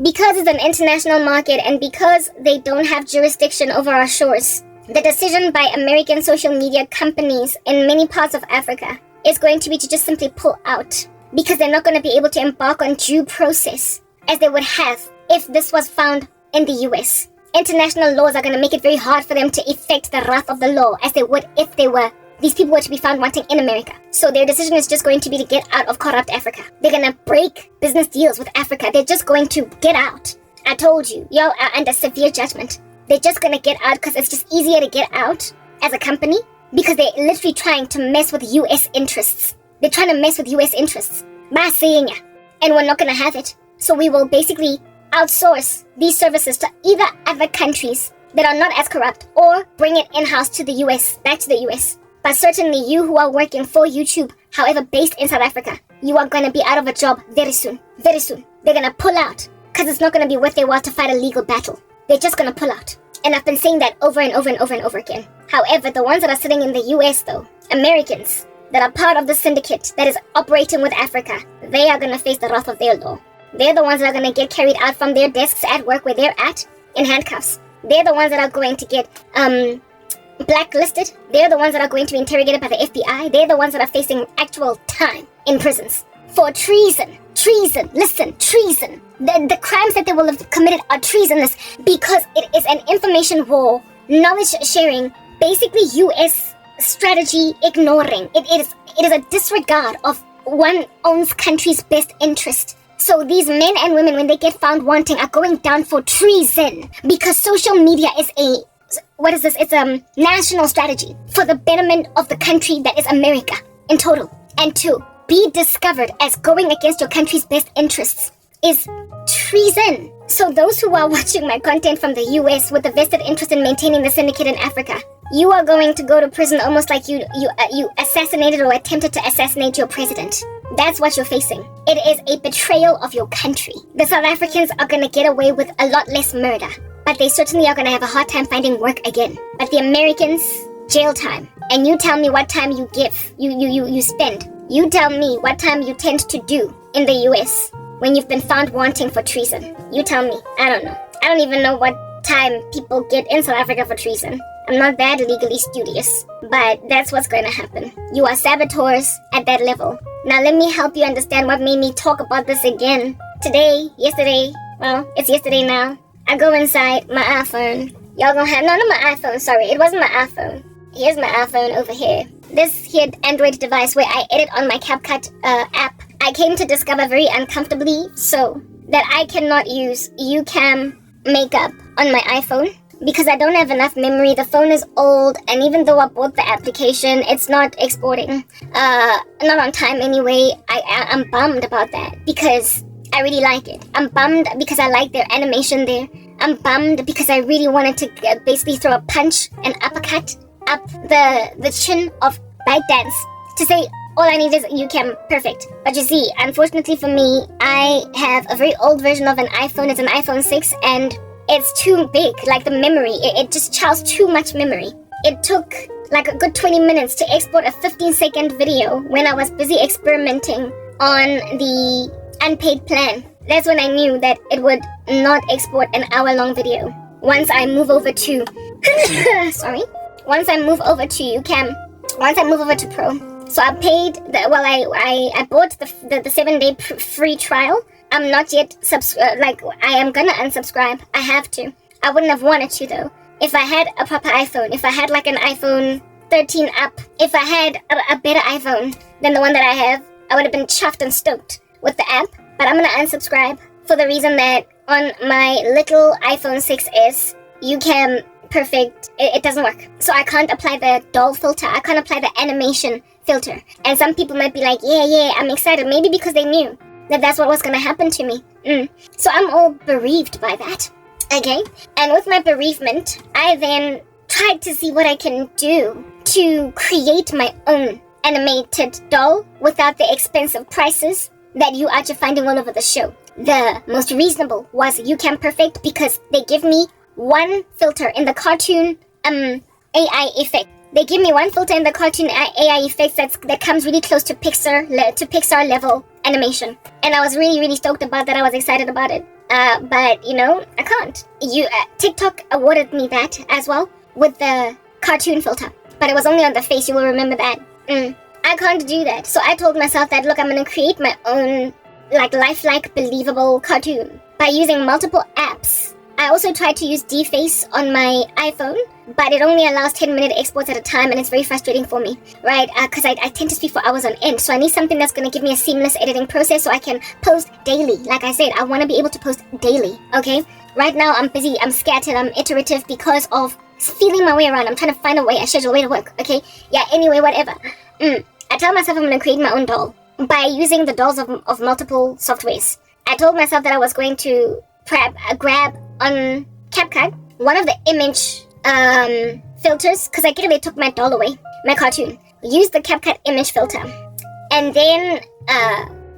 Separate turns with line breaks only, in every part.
Because it's an international market and because they don't have jurisdiction over our shores, the decision by American social media companies in many parts of Africa is going to be to just simply pull out, because they're not going to be able to embark on due process as they would have if this was found in the US. International laws are going to make it very hard for them to effect the wrath of the law as they would if these people were to be found wanting in America. So their decision is just going to be to get out of corrupt Africa. They're going to break business deals with Africa. They're just going to get out. I told you, y'all are under severe judgment. They're just going to get out because it's just easier to get out as a company, because they're literally trying to mess with US interests. They're trying to mess with US interests by saying it, and we're not going to have it. So we will basically outsource these services to either other countries that are not as corrupt, or bring it in-house to the US, back to the US. But certainly you who are working for YouTube, however based in South Africa, you are going to be out of a job very soon. Very soon. They're going to pull out because it's not going to be worth their while to fight a legal battle. They're just going to pull out. And I've been saying that over and over and over and over again. However, the ones that are sitting in the US though, Americans that are part of the syndicate that is operating with Africa, they are going to face the wrath of their law. They're the ones that are going to get carried out from their desks at work where they're at in handcuffs. They're the ones that are going to get blacklisted. They're the ones that are going to be interrogated by the FBI. They're the ones that are facing actual time in prisons for treason. Treason. Listen, treason. The crimes that they will have committed are treasonous because it is an information war, knowledge sharing, basically US strategy ignoring. It is a disregard of one own country's best interest. So these men and women, when they get found wanting, are going down for treason because social media is it's a national strategy for the betterment of the country that is America in total. And to be discovered as going against your country's best interests is treason. So those who are watching my content from the US with a vested interest in maintaining the syndicate in Africa, you are going to go to prison almost like you assassinated or attempted to assassinate your president. That's what you're facing. It is a betrayal of your country. The South Africans are going to get away with a lot less murder, but they certainly are going to have a hard time finding work again. But the Americans, jail time. And you tell me what time you spend. You tell me what time you tend to do in the US when you've been found wanting for treason. You tell me. I don't know. I don't even know what time people get in South Africa for treason. I'm not that legally studious, but that's what's going to happen. You are saboteurs at that level. Now let me help you understand what made me talk about this again. Yesterday, it's yesterday now. I go inside my iPhone. Y'all gonna have, no, not my iPhone, sorry. It wasn't my iPhone. Here's my iPhone over here. This here Android device where I edit on my CapCut app, I came to discover very uncomfortably so that I cannot use UCam makeup on my iPhone because I don't have enough memory. The phone is old, and even though I bought the application, it's not exporting. Not on time anyway. I'm bummed about that because I really like it. I'm bummed because I like their animation there. I'm bummed because I really wanted to basically throw a punch, an uppercut up the chin of ByteDance to say all I need is UCam perfect. But you see, unfortunately for me, I have a very old version of an iPhone. It's an iPhone 6 and it's too big, like the memory. It just chows too much memory. It took like a good 20 minutes to export a 15-second video when I was busy experimenting on the unpaid plan. That's when I knew that it would not export an hour-long video. Once I move over to once I move over to UCam, once I move over to Pro. So I paid I bought the 7-day free trial. I'm not yet I am gonna unsubscribe. I have to. I wouldn't have wanted to though. If I had a proper iPhone, if I had like an iPhone 13 up, if I had a better iPhone than the one that I have, I would have been chuffed and stoked with the app. But I'm gonna unsubscribe for the reason that on my little iPhone 6s, UCam perfect, it doesn't work. So I can't apply the doll filter. I can't apply the animation filter. And some people might be like, yeah, I'm excited. Maybe because they knew that that's what was going to happen to me. So I'm all bereaved by that. Okay? And with my bereavement, I then tried to see what I can do to create my own animated doll without the expensive prices that you are finding all over the show. The most reasonable was UCam Perfect because they give me one filter in the cartoon AI effect. They give me one filter in the cartoon AI effects that comes really close to Pixar level animation. And I was really, really stoked about that. I was excited about it. But I can't. TikTok awarded me that as well with the cartoon filter, but it was only on the face. You will remember that. I can't do that. So I told myself that, look, I'm gonna create my own lifelike, believable cartoon by using multiple apps. I also tried to use deface on my iPhone, but it only allows 10-minute exports at a time, and it's very frustrating for me, right? Because I tend to speak for hours on end, so I need something that's going to give me a seamless editing process so I can post daily. Like I said, I want to be able to post daily, okay? Right now, I'm busy, I'm scattered, I'm iterative because of feeling my way around. I'm trying to find a schedule a way to work, okay? Yeah, anyway, whatever. I tell myself I'm going to create my own doll by using the dolls of multiple softwares. I told myself that I was going to grab on CapCut one of the image filters, because I literally took my doll away, my cartoon. Use the CapCut image filter and then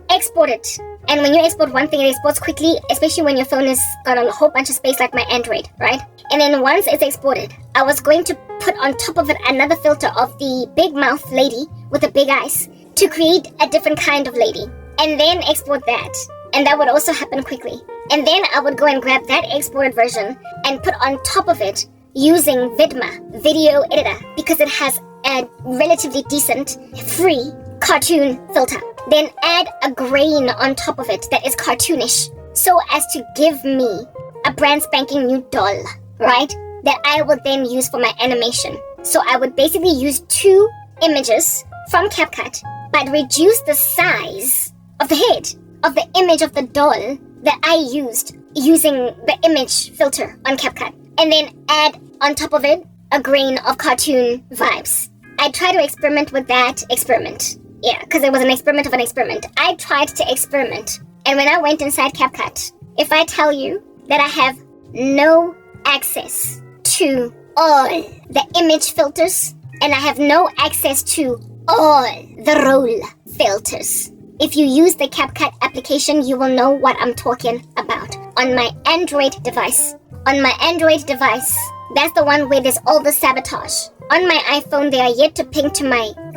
export it. And when you export one thing, it exports quickly, especially when your phone has got a whole bunch of space like my Android, right? And then once it's exported, I was going to put on top of it another filter of the big mouth lady with the big eyes to create a different kind of lady, and then export that. And that would also happen quickly. And then I would go and grab that exported version and put on top of it using Vidma, video editor, because it has a relatively decent, free cartoon filter. Then add a grain on top of it that is cartoonish, so as to give me a brand spanking new doll, right? That I would then use for my animation. So I would basically use 2 images from CapCut, but reduce the size of the head of the image of the doll that I used using the image filter on CapCut, and then add on top of it a grain of cartoon vibes. I tried to experiment with that experiment. Yeah, because it was an experiment of an experiment. I tried to experiment, and when I went inside CapCut, if I tell you that I have no access to all the image filters, and I have no access to all the roll filters. If you use the CapCut application, you will know what I'm talking about. On my Android device, that's the one where there's all the sabotage. On my iPhone, they are yet to ping to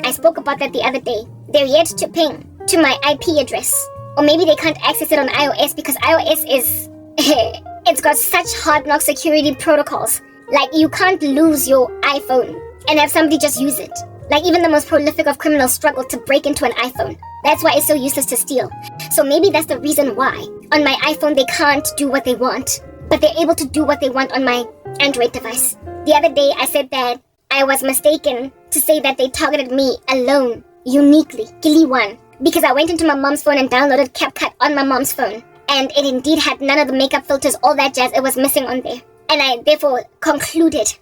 I spoke about that the other day. They're yet to ping to my IP address. Or maybe they can't access it on iOS because iOS is, it's got such hard knock security protocols. Like, you can't lose your iPhone and have somebody just use it. Like, even the most prolific of criminals struggle to break into an iPhone. That's why it's so useless to steal. So maybe that's the reason why on my iPhone they can't do what they want, but they're able to do what they want on my Android device. The other day I said that I was mistaken to say that they targeted me alone, uniquely, Gili1, because I went into my mom's phone and downloaded CapCut on my mom's phone, and it indeed had none of the makeup filters, all that jazz, it was missing on there. And I therefore concluded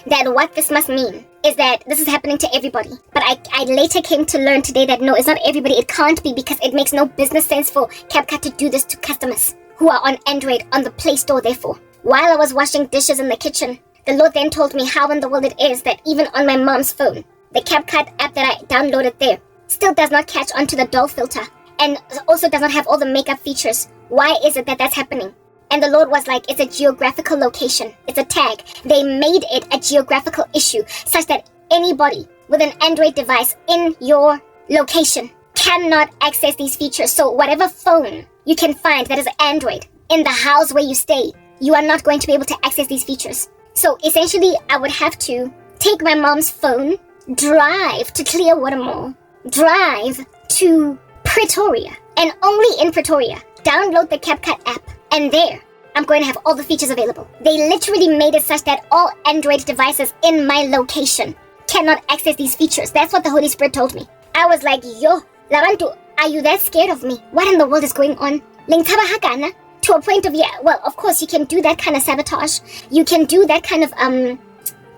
that what this must mean is that this is happening to everybody. But I later came to learn today that no, it's not everybody. It can't be, because it makes no business sense for CapCut to do this to customers who are on Android on the Play Store, therefore. While I was washing dishes in the kitchen, the Lord then told me how in the world it is that even on my mom's phone, the CapCut app that I downloaded there still does not catch onto the doll filter and also does not have all the makeup features. Why is it that that's happening? And the Lord was like, it's a geographical location. It's a tag. They made it a geographical issue such that anybody with an Android device in your location cannot access these features. So whatever phone you can find that is Android in the house where you stay, you are not going to be able to access these features. So essentially, I would have to take my mom's phone, drive to Clearwater Mall, drive to Pretoria, and only in Pretoria, download the CapCut app. And there, I'm going to have all the features available. They literally made it such that all Android devices in my location cannot access these features. That's what the Holy Spirit told me. I was like, yo, Labantu, are you that scared of me? What in the world is going on? To a point of, yeah, well, of course, you can do that kind of sabotage. You can do that kind of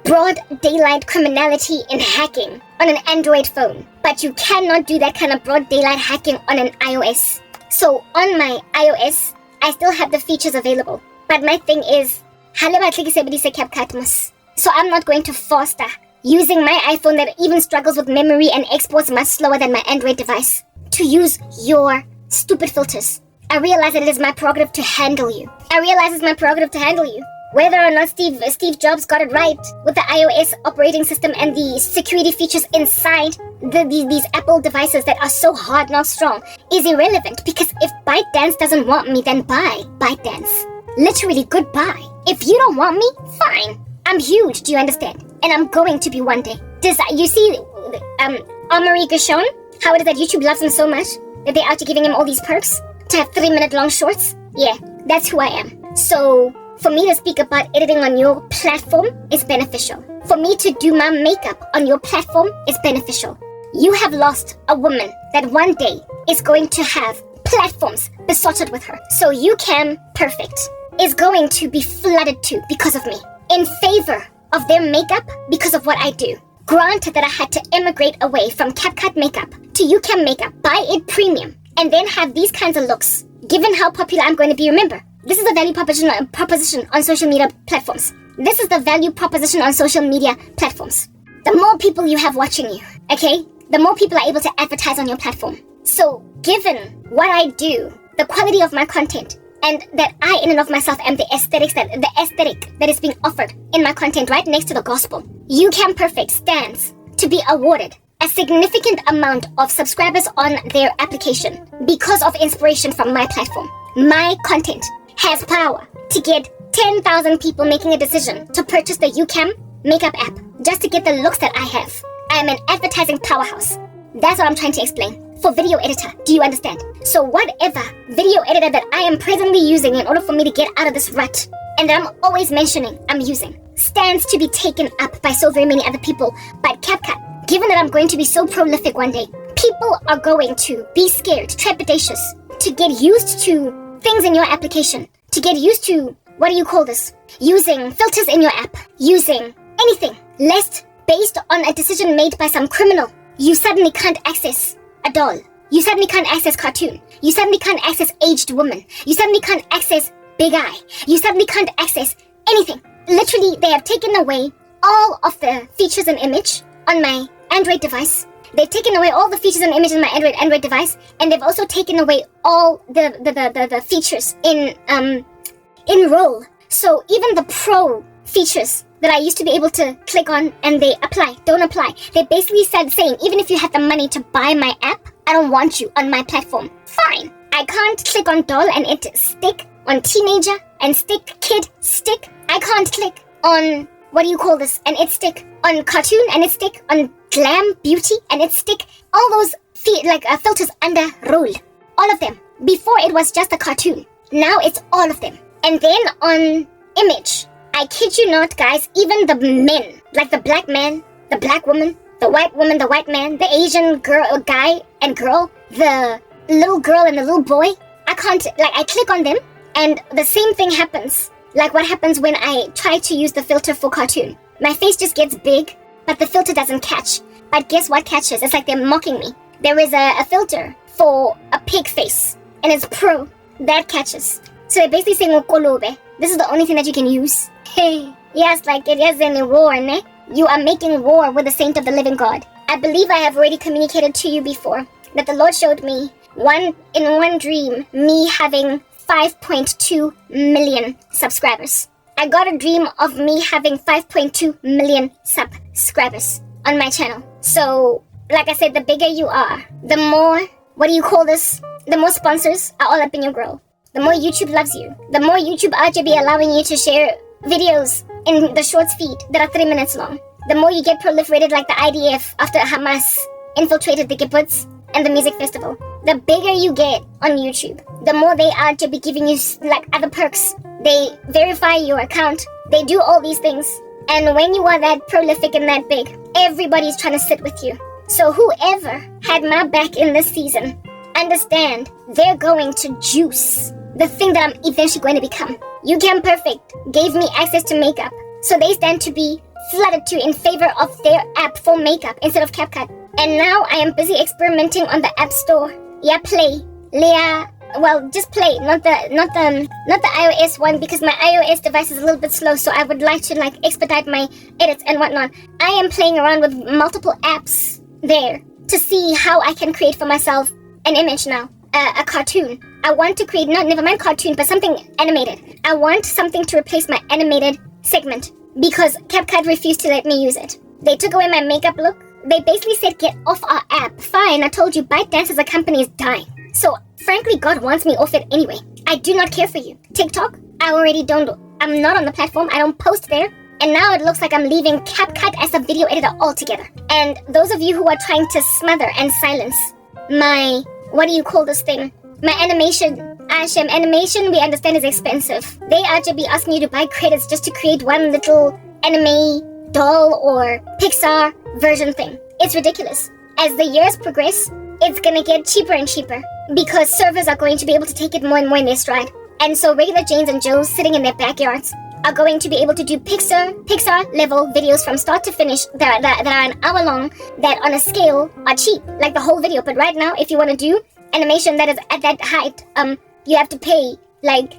broad daylight criminality in hacking on an Android phone. But you cannot do that kind of broad daylight hacking on an iOS. So on my iOS, I still have the features available. But my thing is, so I'm not going to foster using my iPhone that even struggles with memory and exports much slower than my Android device to use your stupid filters. I realize that it is my prerogative to handle you. whether or not Steve Jobs got it right with the iOS operating system and the security features inside these Apple devices that are so hard, not strong, is irrelevant. Because if ByteDance doesn't want me, then bye, ByteDance. Literally, goodbye. If you don't want me, fine. I'm huge, do you understand? And I'm going to be one day. You see, Amaury Gershon, how it is that YouTube loves him so much that they're out to giving him all these perks to have 3-minute long shorts? Yeah, that's who I am. So, for me to speak about editing on your platform is beneficial. For me to do my makeup on your platform is beneficial. You have lost a woman that one day is going to have platforms besotted with her. So YouCam Perfect is going to be flooded to because of me, in favor of their makeup because of what I do. Granted that I had to emigrate away from CapCut makeup to YouCam makeup, buy it premium, and then have these kinds of looks. Given how popular I'm going to be, remember, this is the value proposition on social media platforms. This is the value proposition on social media platforms. The more people you have watching you, okay, the more people are able to advertise on your platform. So, given what I do, the quality of my content, and that I in and of myself am the aesthetic that is being offered in my content right next to the gospel, YouCam Perfect stands to be awarded a significant amount of subscribers on their application because of inspiration from my platform. My content has power to get 10,000 people making a decision to purchase the YouCam makeup app just to get the looks that I have. I am an advertising powerhouse. That's what I'm trying to explain. For video editor, do you understand? So whatever video editor that I am presently using in order for me to get out of this rut, and that I'm always mentioning I'm using, stands to be taken up by so very many other people. But CapCut, given that I'm going to be so prolific one day, people are going to be scared, trepidatious, to get used to things in your application, to get used to, what do you call this? Using filters in your app, using anything, lest based on a decision made by some criminal, you suddenly can't access a doll. You suddenly can't access cartoon. You suddenly can't access aged woman. You suddenly can't access big eye. You suddenly can't access anything. Literally, they have taken away all of the features and image on my Android device. They've taken away all the features and images on my Android device, and they've also taken away all the features in Roll. So even the pro features that I used to be able to click on and they don't apply. They basically said saying, even if you had the money to buy my app, I don't want you on my platform. Fine. I can't click on doll and it stick, on teenager and stick, kid, stick. I can't click on, what do you call this, and it stick, on cartoon and it stick, on glam, beauty and it stick. All those filters under Roll. All of them. Before it was just a cartoon. Now it's all of them. And then on image, I kid you not, guys, even the men, like the black man, the black woman, the white man, the Asian guy and girl, the little girl and the little boy, I click on them and the same thing happens. Like what happens when I try to use the filter for cartoon. My face just gets big, but the filter doesn't catch. But guess what catches? It's like they're mocking me. There is a filter for a pig face, and it's pro. That catches. So they're basically saying, Okolobe, this is the only thing that you can use. Hey, yes, like it is in a war, ne? You are making war with the saint of the living God. I believe I have already communicated to you before that the Lord showed me in one dream, me having 5.2 million subscribers. I got a dream of me having 5.2 million subscribers on my channel. So, like I said, the bigger you are, the more, the more sponsors are all up in your grill. The more YouTube loves you. The more YouTube RGB allowing you to share videos in the shorts feed that are 3 minutes long. The more you get proliferated like the IDF after Hamas infiltrated the kibbutz and the music festival. The bigger you get on YouTube, the more they are to be giving you like other perks. They verify your account. They do all these things. And when you are that prolific and that big, everybody's trying to sit with you. So whoever had my back in this season, understand they're going to juice the thing that I'm eventually going to become. YouCam Perfect gave me access to makeup. So they stand to be flooded to in favor of their app for makeup instead of CapCut. And now I am busy experimenting on the App Store. Yeah, Play. Just Play, not the iOS one, because my iOS device is a little bit slow, so I would like to expedite my edits and whatnot. I am playing around with multiple apps there to see how I can create for myself an image now, a cartoon. I want to create, never mind cartoon, but something animated. I want something to replace my animated segment because CapCut refused to let me use it. They took away my makeup look. They basically said, get off our app. Fine, I told you, ByteDance as a company is dying. So, frankly, God wants me off it anyway. I do not care for you. TikTok, I'm not on the platform. I don't post there. And now it looks like I'm leaving CapCut as a video editor altogether. And those of you who are trying to smother and silence my, what do you call this thing? My animation. Ashem, animation we understand is expensive. They actually be asking you to buy credits just to create one little anime doll or Pixar version thing. It's ridiculous. As the years progress, it's gonna get cheaper and cheaper because servers are going to be able to take it more and more in their stride. And so regular Janes and Joes sitting in their backyards are going to be able to do Pixar level videos from start to finish that are an hour long, that on a scale are cheap, like the whole video. But right now, if you want to do animation that is at that height, you have to pay like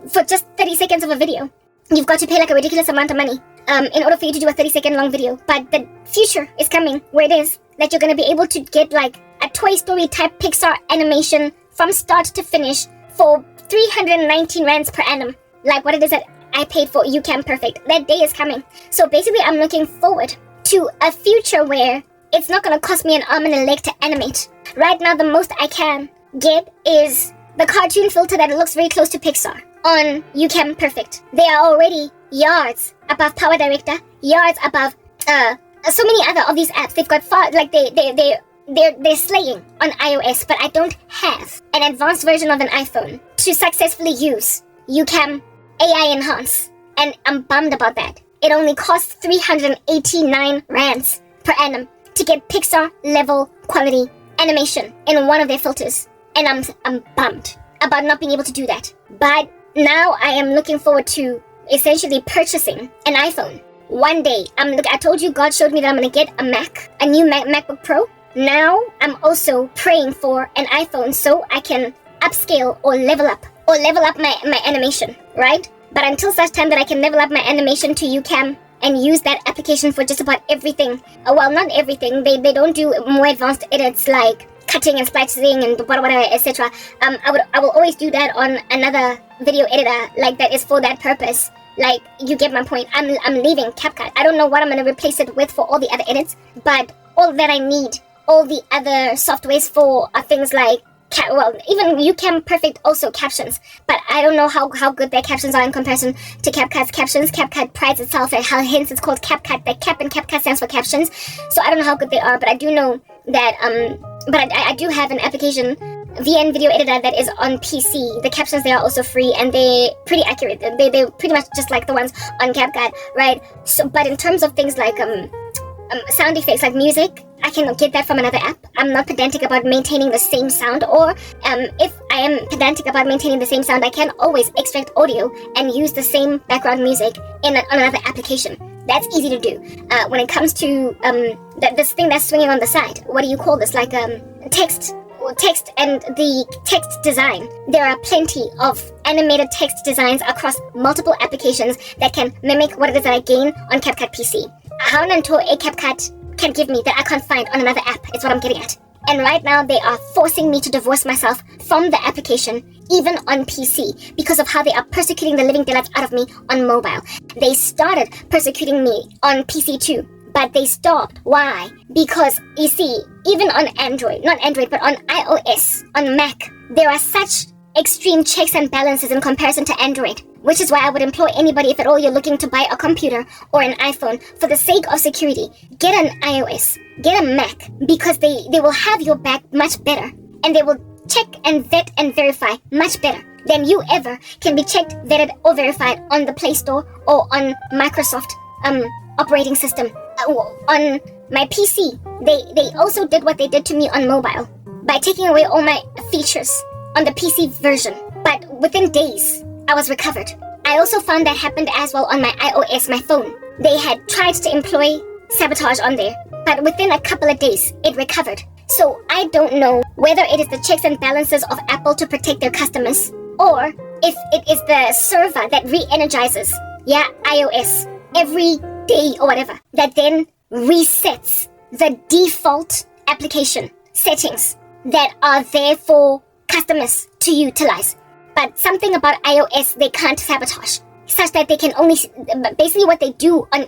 for just 30 seconds of a video. You've got to pay like a ridiculous amount of money in order for you to do a 30-second long video. But the future is coming where it is that you're going to be able to get like a Toy Story type Pixar animation from start to finish for 319 rands per annum, like what it is that I paid for UCam Perfect. That day is coming. So basically, I'm looking forward to a future where it's not going to cost me an arm and a leg to animate. Right now, the most I can get is the cartoon filter that looks very close to Pixar on UCam Perfect. They are already yards above Power Director, yards above so many other of these apps. They've got far, like they're slaying on iOS, but I don't have an advanced version of an iPhone to successfully use UCam AI Enhance, and I'm bummed about that. It only costs 389 rands per annum to get Pixar level quality animation in one of their filters, and I'm bummed about not being able to do that. But now I am looking forward to essentially purchasing an iPhone. One day, I told you God showed me that I'm going to get a Mac, a new MacBook Pro. Now I'm also praying for an iPhone so I can upscale or level up my animation, right? But until such time that I can level up my animation to UCam and use that application for just about everything. Well, not everything. They don't do more advanced edits like cutting and splicing and whatever, etc. I will always do that on another video editor like that is for that purpose. Like, you get my point. I'm leaving CapCut. I don't know what I'm going to replace it with for all the other edits, but all that I need, all the other softwares for are things like even UCam Perfect also captions, but I don't know how good their captions are in comparison to CapCut's captions. CapCut prides itself at how, hence it's called CapCut. The cap in CapCut stands for captions, so I don't know how good they are, but I do know that but I do have an application, VN video editor, that is on PC. The captions there are also free, and they're pretty accurate. They're pretty much just like the ones on CapCut, right? So, but in terms of things like sound effects like music, I can get that from another app. I'm not pedantic about maintaining the same sound, or if I am pedantic about maintaining the same sound, I can always extract audio and use the same background music on another application. That's easy to do. When it comes to this thing that's swinging on the side, what do you call this? Like text and the text design. There are plenty of animated text designs across multiple applications that can mimic what it is that I gain on CapCut PC. How Nanto a CapCut can give me that I can't find on another app is what I'm getting at. And right now they are forcing me to divorce myself from the application, even on PC, because of how they are persecuting the living daylights out of me on mobile. They started persecuting me on PC too, but they stopped. Why? Because, you see, even on not Android, but on iOS, on Mac, there are such extreme checks and balances in comparison to Android, which is why I would implore anybody, if at all you're looking to buy a computer or an iPhone, for the sake of security, get an iOS, get a Mac, because they will have your back much better, and they will check and vet and verify much better than you ever can be checked, vetted, or verified on the Play Store or on Microsoft operating system. On my PC, they also did what they did to me on mobile by taking away all my features on the PC version, but within days, I was recovered. I also found that happened as well on my iOS, my phone. They had tried to employ sabotage on there, but within a couple of days, it recovered. So I don't know whether it is the checks and balances of Apple to protect their customers, or if it is the server that re-energizes, iOS, every day or whatever, that then resets the default application settings that are there for customers to utilize. But something about iOS they can't sabotage, such that they can only, basically what they do on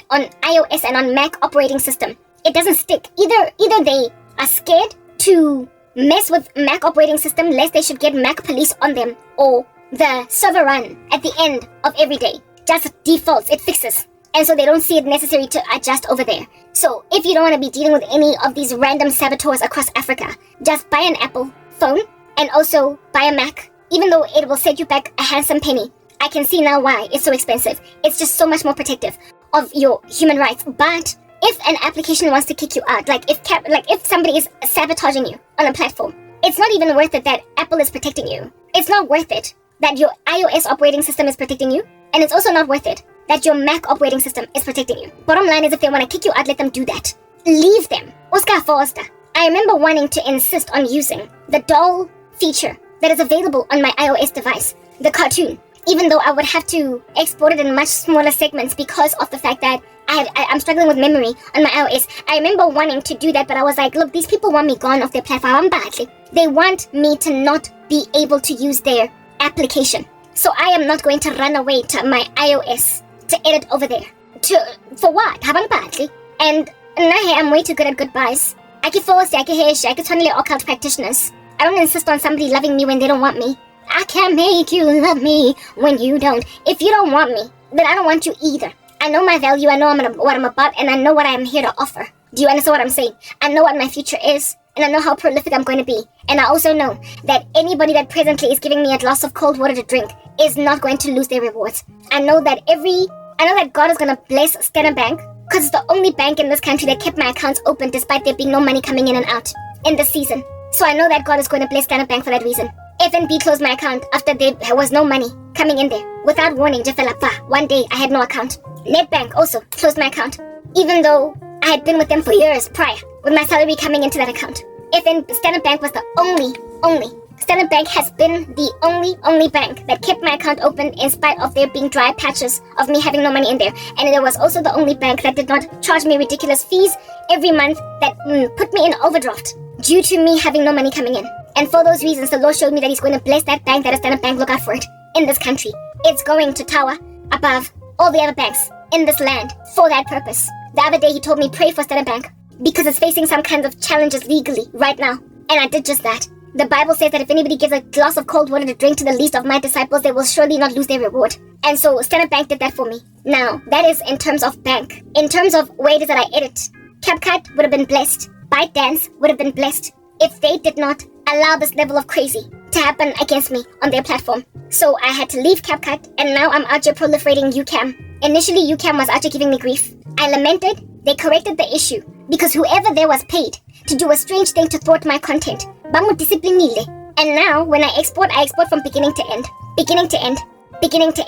iOS and on Mac operating system, it doesn't stick. Either they are scared to mess with Mac operating system lest they should get Mac police on them, or the server run at the end of every day just defaults, it fixes. And so they don't see it necessary to adjust over there. So if you don't want to be dealing with any of these random saboteurs across Africa, just buy an Apple phone and also buy a Mac. Even though it will set you back a handsome penny, I can see now why it's so expensive. It's just so much more protective of your human rights. But if an application wants to kick you out, like if somebody is sabotaging you on a platform, it's not even worth it that Apple is protecting you. It's not worth it that your iOS operating system is protecting you. And it's also not worth it that your Mac operating system is protecting you. Bottom line is, if they want to kick you out, let them do that. Leave them. Oscar Foster. I remember wanting to insist on using the doll feature that is available on my iOS device, the cartoon, even though I would have to export it in much smaller segments because of the fact that I'm struggling with memory on my iOS. I remember wanting to do that, but I was like, look, these people want me gone off their platform. They want me to not be able to use their application. So I am not going to run away to my iOS to edit over there. For what? And I'm way too good at goodbyes. I can force I can totally occult practitioners. I don't insist on somebody loving me when they don't want me. I can't make you love me when you don't. If you don't want me, then I don't want you either. I know my value, I know what I'm about, and I know what I am here to offer. Do you understand what I'm saying? I know what my future is, and I know how prolific I'm going to be. And I also know that anybody that presently is giving me a glass of cold water to drink is not going to lose their rewards. I know that God is going to bless Standard Bank, because it's the only bank in this country that kept my accounts open despite there being no money coming in and out in this season. So I know that God is going to bless Standard Bank for that reason. FNB closed my account after there was no money coming in there. Without warning, one day I had no account. Netbank also closed my account, even though I had been with them for years prior, with my salary coming into that account. Standard Bank was the only. Standard Bank has been the only bank that kept my account open in spite of there being dry patches of me having no money in there. And it was also the only bank that did not charge me ridiculous fees every month that put me in overdraft due to me having no money coming in. And for those reasons, the Lord showed me that He's going to bless that bank, that is Standard Bank. Look out for it in this country. It's going to tower above all the other banks in this land for that purpose. The other day, He told me pray for Standard Bank because it's facing some kinds of challenges legally right now. And I did just that. The Bible says that if anybody gives a glass of cold water to drink to the least of my disciples, they will surely not lose their reward. And so Standard Bank did that for me. Now, that is in terms of bank. In terms of where it is that I edit, CapCut would have been blessed. ByteDance would have been blessed if they did not allow this level of crazy to happen against me on their platform. So I had to leave CapCut, and now I'm out here proliferating UCam. Initially, UCam was out here giving me grief. I lamented, they corrected the issue, because whoever there was paid to do a strange thing to thwart my content. And now, when I export from beginning to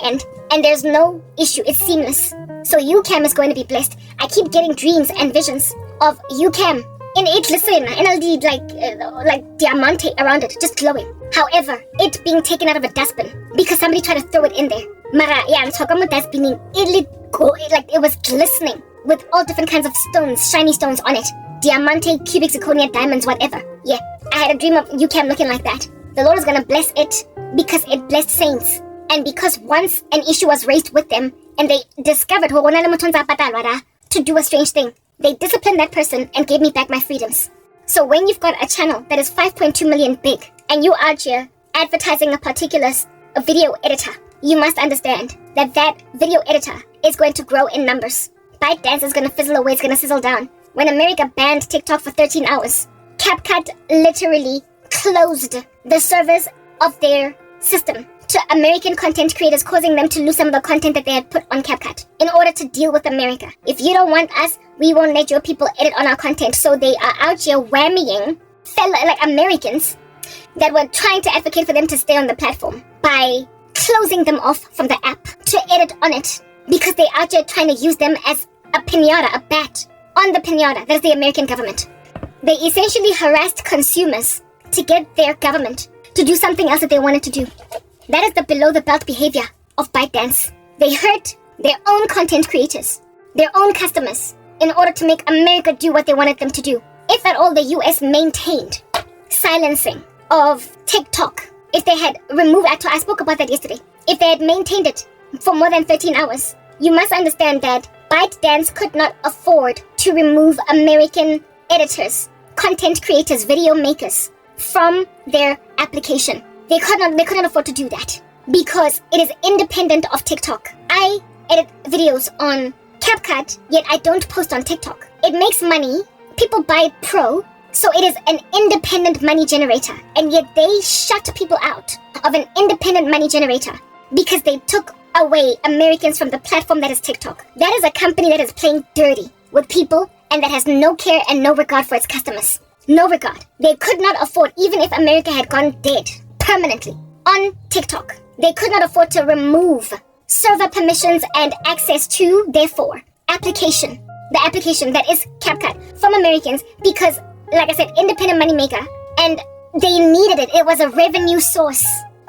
end. And there's no issue, it's seamless. So UCam is going to be blessed. I keep getting dreams and visions of UCam in it, listen, NLD like diamante around it, just glowing. However, it being taken out of a dustbin because somebody tried to throw it in there. Mara, yeah, I'm talking about dustbining. It was glistening with all different kinds of stones, shiny stones on it. Diamante, cubic zirconia, diamonds, whatever. Yeah, I had a dream of UCam looking like that. The Lord is going to bless it because it blessed saints. And because once an issue was raised with them and they discovered to do a strange thing, they disciplined that person and gave me back my freedoms. So when you've got a channel that is 5.2 million big and you out here advertising a particular video editor, you must understand that that video editor is going to grow in numbers. ByteDance is going to fizzle away, it's going to sizzle down. When America banned TikTok for 13 hours, CapCut literally closed the servers of their system to American content creators, causing them to lose some of the content that they had put on CapCut in order to deal with America. If you don't want us, we won't let your people edit on our content. So they are out here whammying fellow Americans that were trying to advocate for them to stay on the platform by closing them off from the app to edit on it, because they out here trying to use them as a pinata, a bat on the pinata. That's the American government. They essentially harassed consumers to get their government to do something else that they wanted to do. That is the below-the-belt behavior of ByteDance. They hurt their own content creators, their own customers, in order to make America do what they wanted them to do. If at all the US maintained silencing of TikTok, if they had removed, I spoke about that yesterday, if they had maintained it for more than 13 hours, you must understand that ByteDance could not afford to remove American editors, content creators, video makers from their application. They could not afford to do that because it is independent of TikTok. I edit videos on CapCut, yet I don't post on TikTok. It makes money. People buy Pro, so it is an independent money generator. And yet they shut people out of an independent money generator because they took away Americans from the platform that is TikTok. That is a company that is playing dirty with people and that has no care and no regard for its customers. No regard. They could not afford, even if America had gone dead permanently on TikTok, they could not afford to remove server permissions and access to, therefore, application. The application that is CapCut from Americans because, like I said, independent moneymaker, and they needed it. It was a revenue source,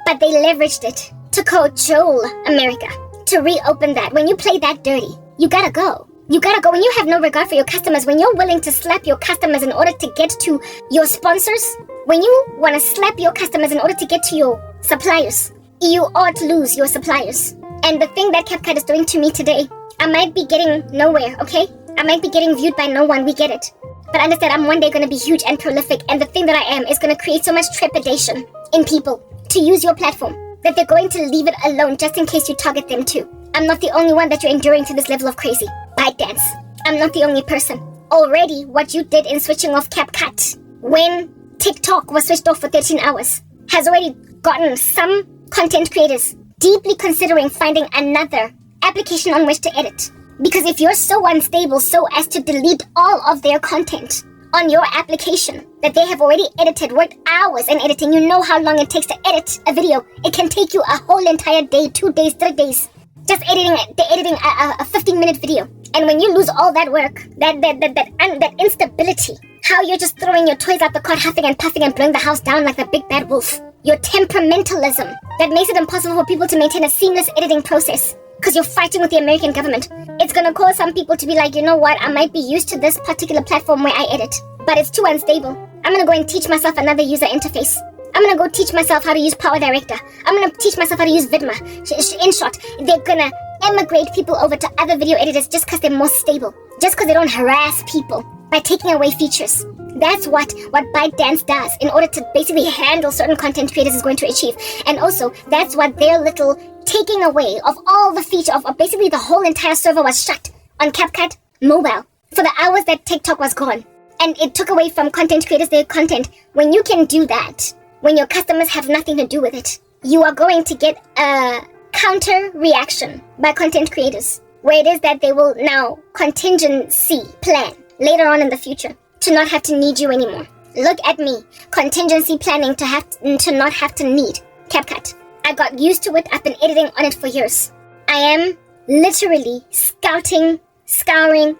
but they leveraged it to cajole America to reopen that. When you play that dirty, you gotta go. You gotta go. When you have no regard for your customers, when you're willing to slap your customers in order to get to your sponsors, when you want to slap your customers in order to get to your suppliers, you ought lose your suppliers. And the thing that CapCut is doing to me today, I might be getting nowhere, okay? I might be getting viewed by no one, we get it. But understand, I'm one day going to be huge and prolific, and the thing that I am is going to create so much trepidation in people to use your platform that they're going to leave it alone just in case you target them too. I'm not the only one that you're enduring to this level of crazy. ByteDance. I'm not the only person. Already, what you did in switching off CapCut when TikTok was switched off for 13 hours has already gotten some content creators deeply considering finding another application on which to edit. Because if you're so unstable so as to delete all of their content on your application that they have already edited, worked hours in editing, you know how long it takes to edit a video. It can take you a whole entire day, 2 days, 3 days, just editing a 15-minute video. And when you lose all that work, that instability, how you're just throwing your toys out the cart, huffing and puffing and blowing the house down like the big bad wolf, your temperamentalism that makes it impossible for people to maintain a seamless editing process because you're fighting with the American government. It's gonna cause some people to be like, you know what, I might be used to this particular platform where I edit, but it's too unstable. I'm gonna go and teach myself another user interface. I'm gonna go teach myself how to use Power Director. I'm gonna teach myself how to use Vidma. In short, they're gonna emigrate people over to other video editors just because they're more stable, just because they don't harass people by taking away features. That's what ByteDance does in order to basically handle certain content creators is going to achieve. And also, that's what their little taking away of all the feature of basically the whole entire server was shut on CapCut mobile for the hours that TikTok was gone. And it took away from content creators their content. When you can do that, when your customers have nothing to do with it, you are going to get a counter reaction by content creators, where it is that they will now contingency plan later on in the future to not have to need you anymore. Look at me, contingency planning to not have to need CapCut. I got used to it. I've been editing on it for years. I am literally scouring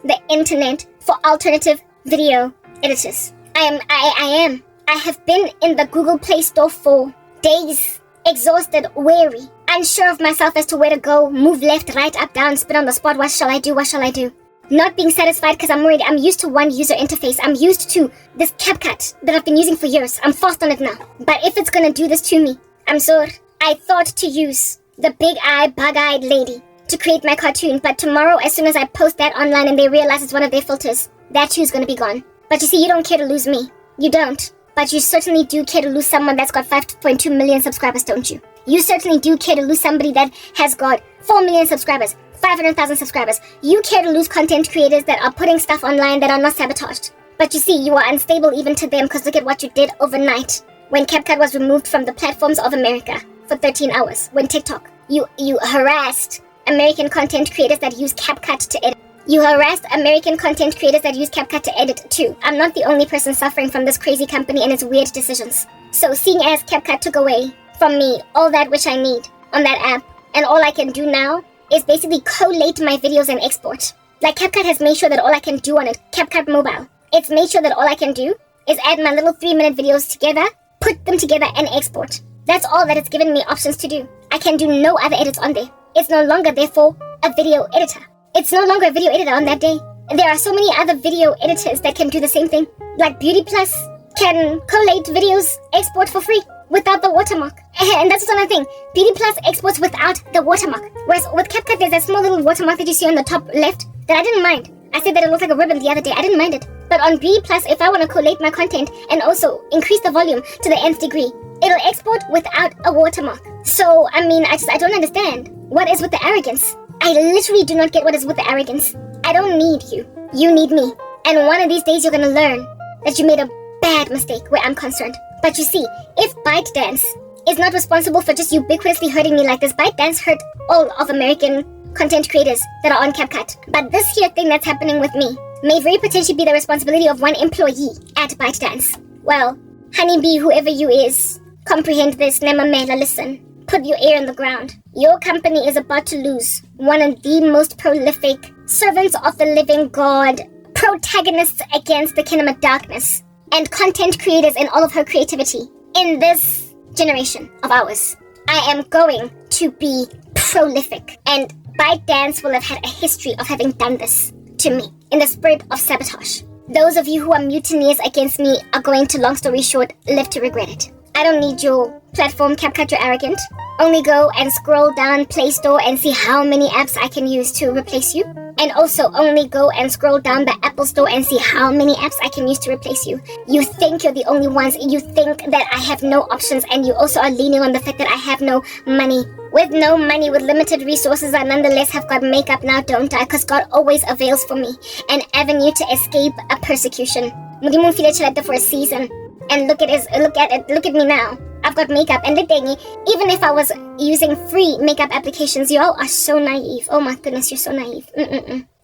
the internet for alternative video editors. I have been in the Google Play Store for days, exhausted, weary, unsure of myself as to where to go, move left, right, up, down, spin on the spot. What shall I do? Not being satisfied because I'm used to one user interface. I'm used to this CapCut that I've been using for years. I'm fast on it now. But if it's gonna do this to me, I'm sorry. I thought to use the bug-eyed lady to create my cartoon, but tomorrow, as soon as I post that online and they realize it's one of their filters, that too is gonna be gone. But you see, you don't care to lose me. You don't. But you certainly do care to lose someone that's got 5.2 million subscribers, don't you? You certainly do care to lose somebody that has got 4 million subscribers, 500,000 subscribers. You care to lose content creators that are putting stuff online that are not sabotaged. But you see, you are unstable even to them because look at what you did overnight when CapCut was removed from the platforms of America for 13 hours. When TikTok, you harassed American content creators that use CapCut to edit. You harassed American content creators that use CapCut to edit too. I'm not the only person suffering from this crazy company and its weird decisions. So seeing as CapCut took away from me all that which I need on that app, and all I can do now is basically collate my videos and export. Like CapCut has made sure that all I can do on it, CapCut Mobile, it's made sure that all I can do is add my little 3-minute videos together, put them together and export. That's all that it's given me options to do. I can do no other edits on there. It's no longer, therefore, a video editor. It's no longer a video editor on that day. There are so many other video editors that can do the same thing. Like Beauty Plus can collate videos, export for free without the watermark. And that's another thing. Beauty Plus exports without the watermark. Whereas with CapCut, there's that small little watermark that you see on the top left that I didn't mind. I said that it looked like a ribbon the other day. I didn't mind it. But on Beauty Plus, if I want to collate my content and also increase the volume to the nth degree, it'll export without a watermark. So, I mean, I don't understand. What is with the arrogance? I literally do not get what is with the arrogance. I don't need you. You need me. And one of these days you're gonna learn that you made a bad mistake where I'm concerned. But you see, if ByteDance is not responsible for just ubiquitously hurting me like this, ByteDance hurt all of American content creators that are on CapCut. But this here thing that's happening with me may very potentially be the responsibility of one employee at ByteDance. Well, honeybee, whoever you is, comprehend this, Nemamela, listen. Put your ear in the ground. Your company is about to lose one of the most prolific servants of the living God, protagonists against the kingdom of darkness, and content creators in all of her creativity. In this generation of ours, I am going to be prolific, and ByteDance will have had a history of having done this to me in the spirit of sabotage. Those of you who are mutineers against me are going to, long story short, live to regret it. I don't need your platform, CapCut, you're arrogant. Only go and scroll down Play Store and see how many apps I can use to replace you. And also only go and scroll down the Apple Store and see how many apps I can use to replace you. You think you're the only ones. You think that I have no options, and you also are leaning on the fact that I have no money. With no money, with limited resources, I nonetheless have got makeup now, don't I? Because God always avails for me an avenue to escape a persecution. For a season. And look at me now. I've got makeup, and even if I was using free makeup applications, y'all are so naive. Oh my goodness, you're so naive.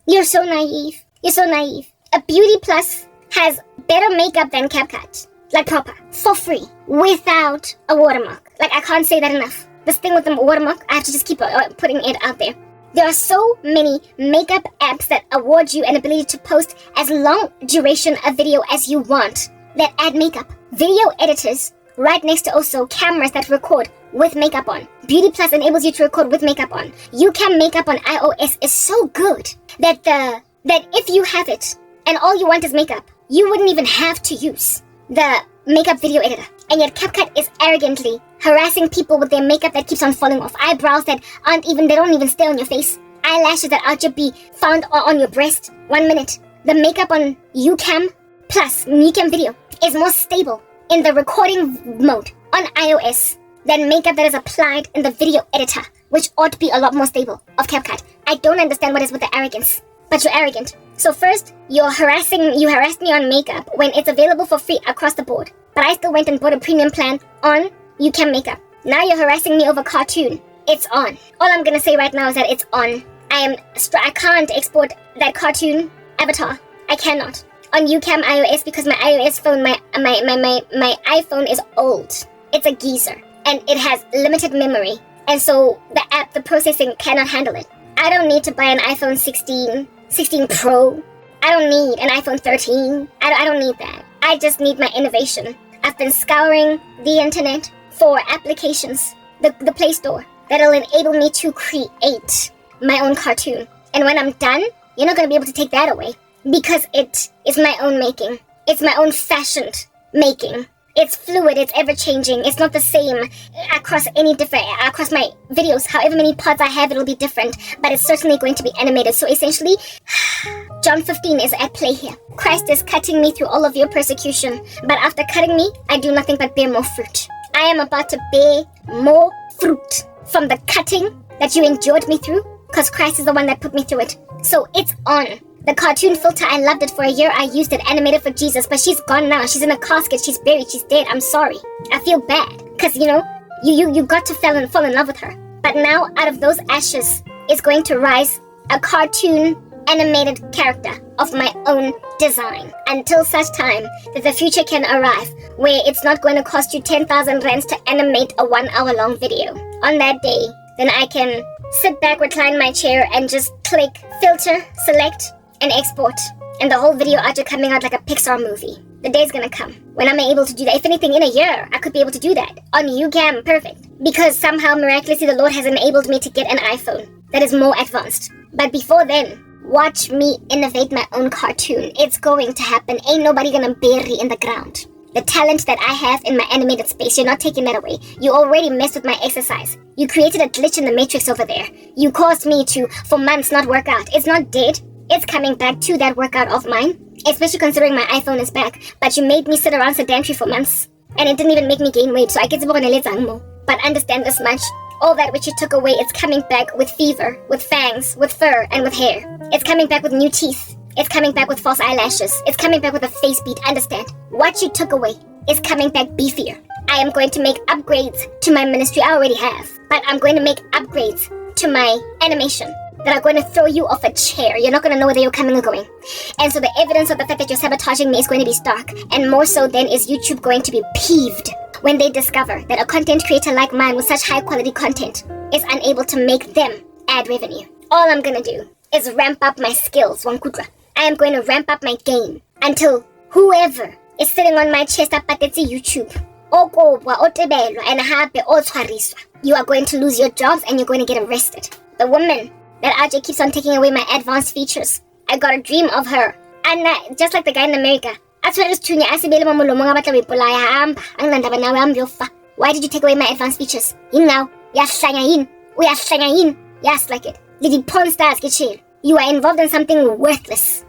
You're so naive. You're so naive. A Beauty Plus has better makeup than CapCut. Like proper. For free. Without a watermark. Like, I can't say that enough. This thing with the watermark, I have to just keep putting it out there. There are so many makeup apps that award you an ability to post as long duration a video as you want that add makeup. Video editors right next to also cameras that record with makeup on. Beauty Plus enables you to record with makeup on. YouCam makeup on iOS is so good that if you have it and all you want is makeup, you wouldn't even have to use the makeup video editor. And yet CapCut is arrogantly harassing people with their makeup that keeps on falling off. Eyebrows that they don't even stay on your face. Eyelashes that are just be found on your breast. 1 minute. The makeup on YouCam Plus, YouCam video, is more stable in the recording mode on iOS than makeup that is applied in the video editor, which ought to be a lot more stable of CapCut. I don't understand what is with the arrogance, but you're arrogant. So first, you harassed me on makeup when it's available for free across the board, but I still went and bought a premium plan on YouCam makeup. Now you're harassing me over cartoon. It's on. All I'm gonna say right now is that it's on. I can't export that cartoon avatar. I cannot. On YouCam iOS, because my iOS phone, my iPhone is old. It's a geezer, and it has limited memory, and so the processing cannot handle it. I don't need to buy an iPhone 16 Pro. I don't need an iPhone 13. I don't need that. I just need my innovation. I've been scouring the internet for applications, the Play Store, that'll enable me to create my own cartoon. And when I'm done, you're not going to be able to take that away. Because it is my own making. It's my own fashioned making. It's fluid, it's ever-changing. It's not the same across my videos. However many parts I have, it'll be different. But it's certainly going to be animated. So essentially, John 15 is at play here. Christ is cutting me through all of your persecution. But after cutting me, I do nothing but bear more fruit. I am about to bear more fruit from the cutting that you endured me through. Because Christ is the one that put me through it. So it's on. The cartoon filter, I loved it for a year. I used it, animated for Jesus, but she's gone now. She's in a casket. She's buried. She's dead. I'm sorry. I feel bad. Because, you got to fall in love with her. But now, out of those ashes, is going to rise a cartoon animated character of my own design. Until such time that the future can arrive, where it's not going to cost you 10,000 rands to animate a 1 hour long video. On that day, then I can sit back, recline my chair, and just click, filter, select, and export, and the whole video after coming out like a Pixar movie. The day's gonna come when I'm able to do that. If anything, in a year, I could be able to do that. On YouCam, perfect. Because somehow, miraculously, the Lord has enabled me to get an iPhone that is more advanced. But before then, watch me innovate my own cartoon. It's going to happen. Ain't nobody gonna bury in the ground. The talent that I have in my animated space, you're not taking that away. You already messed with my exercise. You created a glitch in the matrix over there. You caused me to, for months, not work out. It's not dead. It's coming back to that workout of mine. Especially considering my iPhone is back. But you made me sit around sedentary for months. And it didn't even make me gain weight, so I get to more. But understand this much. All that which you took away is coming back with fever, with fangs, with fur, and with hair. It's coming back with new teeth. It's coming back with false eyelashes. It's coming back with a face beat. Understand? What you took away is coming back beefier. I am going to make upgrades to my ministry. I already have. But I'm going to make upgrades to my animation that are going to throw you off a chair. You're not going to know whether you're coming or going. And so the evidence of the fact that you're sabotaging me is going to be stark. And more so then is YouTube going to be peeved when they discover that a content creator like mine with such high quality content is unable to make them ad revenue. All I'm going to do is ramp up my skills, Wankudra. I am going to ramp up my game until whoever is sitting on my chest up at YouTube, you are going to lose your jobs and you're going to get arrested. The woman that RJ keeps on taking away my advanced features, I got a dream of her. And just like the guy in America, why did you take away my advanced features? Yes, like it. Did the porn stars get chill? You are involved in something worthless.